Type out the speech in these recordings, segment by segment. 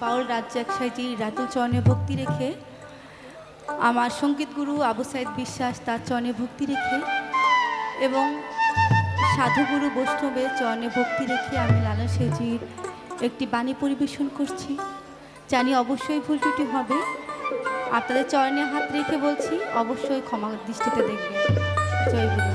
বাউল রাজ্জাক সাইজি রাতুল চরণে ভক্তি রেখে, আমার সঙ্গীত গুরু আবু সাইদ বিশ্বাস তার চরণে ভক্তি রেখে এবং সাধুগুরু বৈষ্ণবের চরণে ভক্তি রেখে আমি লালন সাইজির একটি বাণী পরিবেশন করছি। জানি অবশ্যই ভুল ত্রুটি হবে, আপনাদের চরণে হাত রেখে বলছি, অবশ্যই ক্ষমা দৃষ্টিতে দেখবেন। জয় গুরু।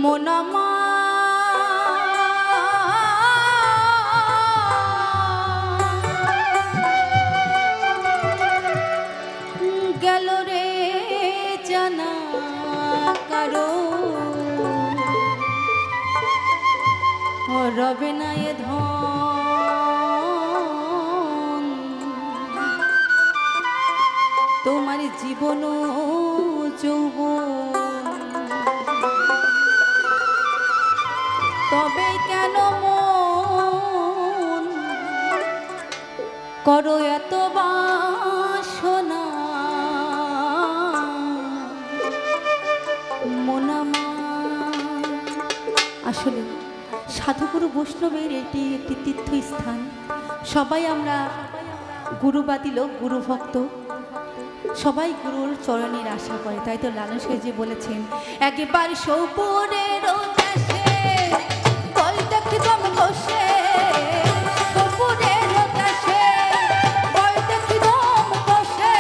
মোনামা গেল রে জানা কারো রবে না এ ধন, তোমার জীবন যৌবন, তবে কেন মন করো এত বাসনা মোনামা। আসলে সাধুগুরু বৈষ্ণবের এটি একটি তীর্থস্থান। সবাই আমরা গুরুবাদী লোক, গুরু ভক্ত, সবাই গুরুর চরণের আশা করে। তাই তো লালন সাইজি বলেছেন, একবার সৌপুরের দেশে বসে সপুরের দেশে বসে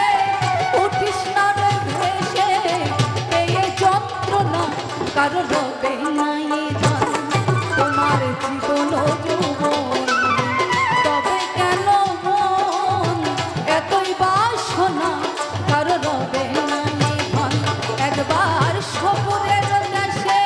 উঠিস না রে ভেসে, এই যন্ত্রণা কারো রবে নাই ধন, তোমার জীবন যৌবন, তবে কেন মন এতই বাসনা কারো রবে নাই ধন। একবার সপুরের দেশে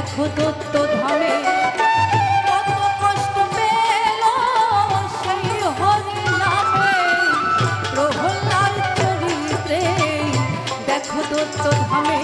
দেখো দত্ত ধামে কত কষ্ট পেল সেই হরি নামে প্রহ্লাদ চরিত্রে দেখো দত্ত ধামে